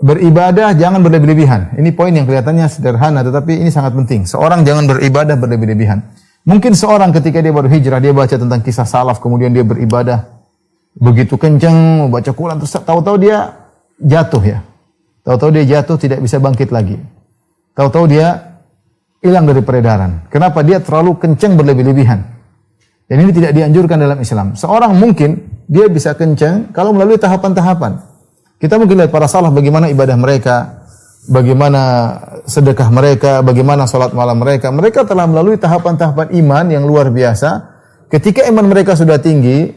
beribadah jangan berlebih-lebihan. Ini poin yang kelihatannya sederhana, tetapi ini sangat penting. Seorang jangan beribadah berlebih-lebihan. Mungkin seorang ketika dia baru hijrah, dia baca tentang kisah salaf, kemudian dia beribadah begitu kencang, baca Quran, terus tahu-tahu dia jatuh ya. Tahu-tahu dia jatuh, tidak bisa bangkit lagi. Tahu-tahu dia hilang dari peredaran. Kenapa? Dia terlalu kencang berlebih-lebihan. Dan ini tidak dianjurkan dalam Islam. Seorang mungkin dia bisa kencang kalau melalui tahapan-tahapan. Kita mungkin lihat para salaf bagaimana ibadah mereka, bagaimana sedekah mereka, bagaimana salat malam mereka. Mereka telah melalui tahapan-tahapan iman yang luar biasa. Ketika iman mereka sudah tinggi,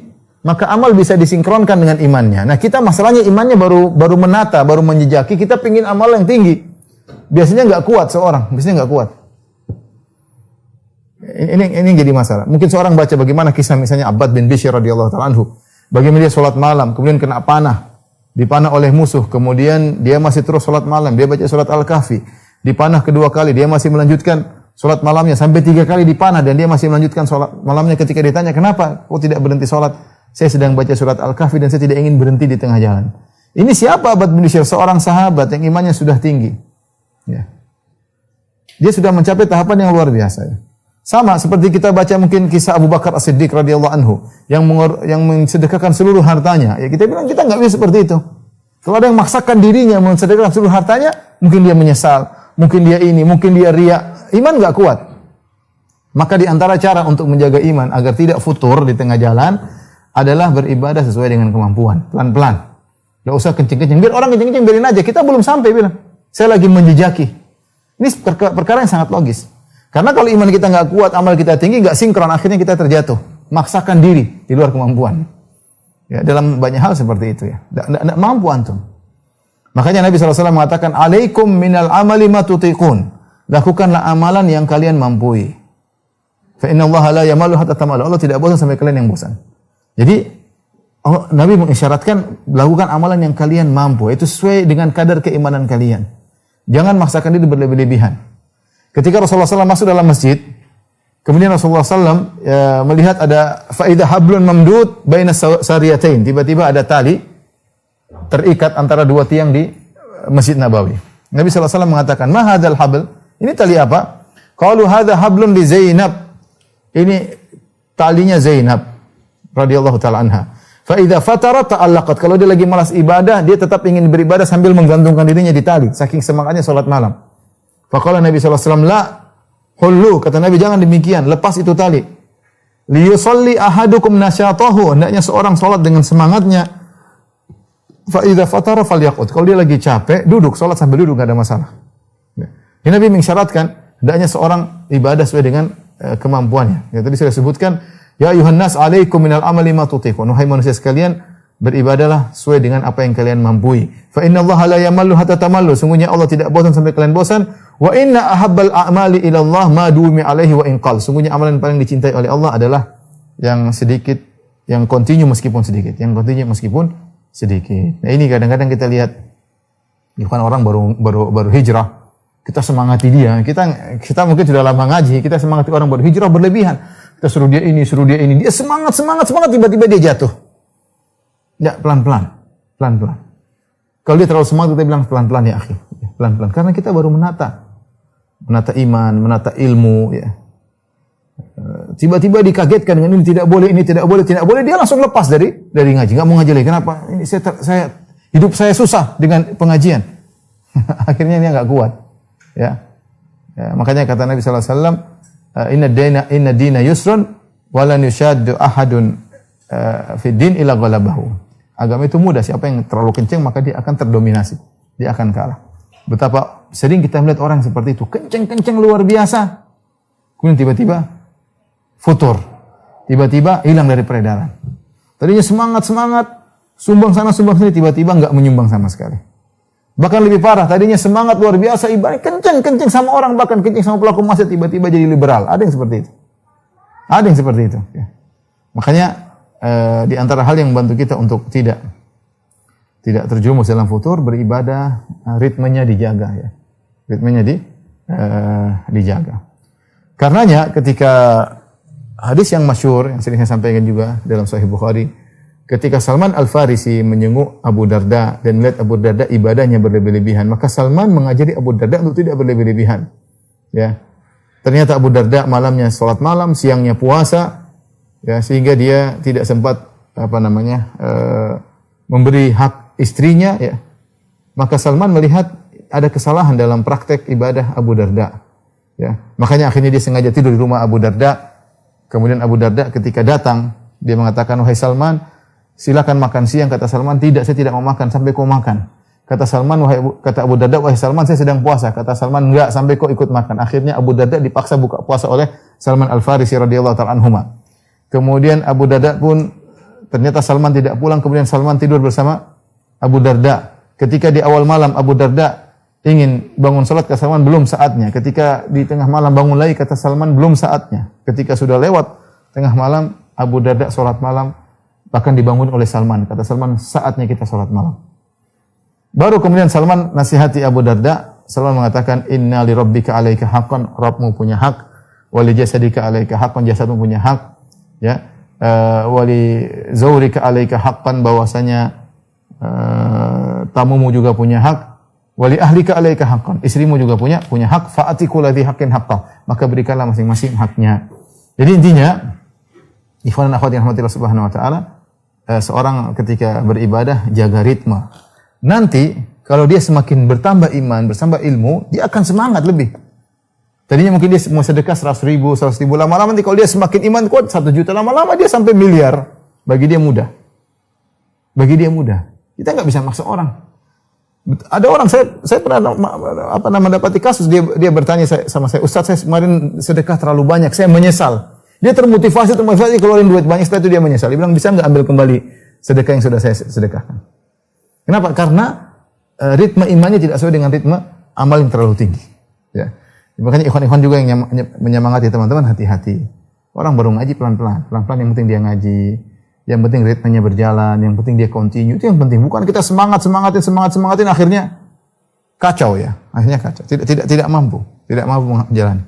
maka amal bisa disinkronkan dengan imannya. Nah, kita masalahnya imannya baru menata, baru menjejaki, kita pingin amal yang tinggi. Biasanya enggak kuat seorang, biasanya enggak kuat. Ini jadi masalah. Mungkin seorang baca bagaimana kisah misalnya Abbad bin Bishr radhiyallahu ta'ala anhu. Bagaimana dia salat malam, kemudian kena panah. Dipanah oleh musuh, kemudian dia masih terus salat malam, dia baca surat Al-Kahfi. Dipanah kedua kali, dia masih melanjutkan salat malamnya sampai 3 kali dipanah dan dia masih melanjutkan salat malamnya. Ketika ditanya, "Kenapa kok tidak berhenti salat?" "Saya sedang baca surat Al-Kahfi dan saya tidak ingin berhenti di tengah jalan." Ini siapa Abbad bin Bishr? Seorang sahabat yang imannya sudah tinggi. Ya. Dia sudah mencapai tahapan yang luar biasa. Ya. Sama seperti kita baca mungkin kisah Abu Bakar As-Siddiq radhiyallahu anhu yang mensedekahkan seluruh hartanya. Ya kita bilang kita enggak bisa seperti itu. Kalau ada yang memaksakan dirinya mensedekahkan seluruh hartanya, mungkin dia menyesal, mungkin dia ini, mungkin dia riya. Iman enggak kuat. Maka di antara cara untuk menjaga iman agar tidak futur di tengah jalan adalah beribadah sesuai dengan kemampuan, pelan-pelan. Enggak usah kenceng-kenceng. Biar orang kenceng-kenceng biarin aja. Kita belum sampai bilang. Saya lagi menjejaki. Ini perkara yang sangat logis. Karena kalau iman kita enggak kuat, amal kita tinggi, enggak sinkron, akhirnya kita terjatuh. Maksakan diri di luar kemampuan. Ya, dalam banyak hal seperti itu ya. Enggak mampu antum. Makanya Nabi SAW mengatakan, "Alaikum minal amali ma tutiqun." Lakukanlah amalan yang kalian mampu. Fa innallaha la yamalu hatta tamalu. Allah tidak bosan sampai kalian yang bosan. Jadi Nabi mengisyaratkan lakukan amalan yang kalian mampu, itu sesuai dengan kadar keimanan kalian. Jangan maksakan diri berlebih-lebihan. Ketika Rasulullah SAW masuk dalam masjid, kemudian Rasulullah SAW melihat ada faidah hablun mamdud baina sariyatain. Tiba-tiba ada tali terikat antara dua tiang di Masjid Nabawi. Nabi SAW mengatakan, "Ma hadzal habl?" Ini tali apa? Qalu hadza hablun li Zainab. Ini talinya Zainab radhiyallahu taala anha. Fa idza fatarat ta'allaqat. Kalau dia lagi malas ibadah, dia tetap ingin beribadah sambil menggantungkan dirinya di tali, saking semangatnya salat malam. Faqala Nabi sallallahu alaihi wasallam, "La hullu." Kata Nabi, jangan demikian, lepas itu tali. Li yusalli ahadukum nasyatahu. Hendaknya seorang salat dengan semangatnya. Fa idza fatara falyaqut. Kalau dia lagi capek, duduk, salat sambil duduk enggak ada masalah. Ini Nabi mengisyaratkan hendaknya seorang ibadah sesuai dengan kemampuannya. Ya, tadi saya sebutkan, "Ya ayuhan nas 'alaikum minal amali ma tutiqun." Wahai manusia sekalian, beribadahlah sesuai dengan apa yang kalian mampu. Fa innallaha la yamallu hatta tamallu. Sungguhnya Allah tidak bosan sampai kalian bosan. Wa inna ahabbal a'mali ila Allah ma dumi alaihi wa in qal. Sungguhnya amalan paling dicintai oleh Allah adalah yang sedikit, yang continue meskipun sedikit, yang continue meskipun sedikit. Nah, ini kadang-kadang kita lihat bukan orang baru hijrah, kita semangati dia. Kita mungkin sudah lama ngaji, kita semangati orang baru hijrah berlebihan. Kita suruh dia ini, dia semangat, tiba-tiba dia jatuh. Ya, pelan-pelan. Kalau dia terlalu semangat, kita bilang pelan-pelan ya akhi. Pelan-pelan. Karena kita baru menata iman, menata ilmu. Ya. Tiba-tiba dikagetkan dengan ini tidak boleh, dia langsung lepas dari ngaji. Nggak mau ngaji lagi. Kenapa? Ini hidup saya susah dengan pengajian. Akhirnya dia nggak kuat. Ya. Makanya kata Nabi sallallahu alaihi wasallam, inna dina yusrun wa lan yushaddu ahadun fi din illa ghalabahu. Agama itu mudah, siapa yang terlalu kencang maka dia akan terdominasi, dia akan kalah. Betapa sering kita melihat orang seperti itu, kencang luar biasa, kemudian tiba-tiba futur, tiba-tiba hilang dari peredaran. Tadinya semangat, sumbang sana sumbang sini, tiba-tiba enggak menyumbang sama sekali. Bahkan lebih parah, tadinya semangat luar biasa, ibadah kencang sama orang, bahkan kencang sama pelaku maksiat, tiba-tiba jadi liberal. Ada yang seperti itu. Ya. Makanya di antara hal yang membantu kita untuk tidak terjerumus dalam futur, beribadah, ritmenya dijaga ya. Ritmenya dijaga. Karenanya ketika hadis yang masyhur yang sering saya sampaikan juga dalam Sahih Bukhari, ketika Salman Al-Farisi menyenguk Abu Darda dan melihat Abu Darda ibadahnya berlebih-lebihan, maka Salman mengajari Abu Darda untuk tidak berlebih-lebihan. Ya. Ternyata Abu Darda malamnya salat malam, siangnya puasa, ya, sehingga dia tidak sempat memberi hak istrinya, ya. Maka Salman melihat ada kesalahan dalam praktek ibadah Abu Darda. Ya. Makanya akhirnya dia sengaja tidur di rumah Abu Darda. Kemudian Abu Darda ketika datang, dia mengatakan, "Wahai Salman, silakan makan siang." Kata Salman, "Tidak, saya tidak mau makan sampai kau makan." Kata Abu Darda, "Wahai Salman, saya sedang puasa." Kata Salman, "Enggak, sampai kau ikut makan." Akhirnya Abu Darda dipaksa buka puasa oleh Salman Al-Farisi radhiyallahu ta'ala anhuma. Kemudian Abu Darda pun ternyata Salman tidak pulang, kemudian Salman tidur bersama Abu Darda. Ketika di awal malam Abu Darda ingin bangun salat, kata Salman, "Belum saatnya." Ketika di tengah malam bangun lagi, kata Salman, "Belum saatnya." Ketika sudah lewat tengah malam, Abu Darda salat malam, bahkan dibangun oleh Salman. Kata Salman, "Saatnya kita salat malam." Baru kemudian Salman nasihati Abu Darda. Salman mengatakan, "Inna li rabbika 'alaika haqqan." Rabbmu punya hak. Wa li jasadika 'alaika haqqan. Jasadmu punya hak. Ya. Wa li zawrika 'alaika haqqan. Bahwasanya tamumu juga punya hak. Wa li ahlika 'alaika haqqan. Istrimu juga punya hak. Fa'ati kulli haqqin haqqah. Maka berikanlah masing-masing haknya. Jadi intinya, ikhwan dan akhwat yang rahmatillah subhanahu wa ta'ala, seorang ketika beribadah jaga ritme. Nanti kalau dia semakin bertambah iman, bertambah ilmu, dia akan semangat lebih. Tadinya mungkin dia mau sedekah 100.000, 100.000, lama-lama nanti kalau dia semakin iman kuat 1 juta, lama-lama dia sampai miliar. Bagi dia mudah. Bagi dia mudah. Kita nggak bisa maksa orang. Ada orang, saya pernah mendapati kasus, dia bertanya sama saya, "Ustaz, saya kemarin sedekah terlalu banyak, saya menyesal." Dia termotivasi keluarin duit banyak, setelah itu dia menyesal. Dia bilang, "Bisa nggak ambil kembali sedekah yang sudah saya sedekahkan?" Kenapa? Karena ritme imannya tidak sesuai dengan ritme amal yang terlalu tinggi. Ya. Makanya ikhwan-ikhwan juga yang menyemangati teman-teman, hati-hati. Orang baru ngaji pelan-pelan. Pelan-pelan yang penting dia ngaji. Yang penting ritmenya berjalan. Yang penting dia continue. Itu yang penting. Bukan kita semangatin akhirnya kacau ya. Akhirnya kacau. Tidak mampu. Tidak mampu menjalani.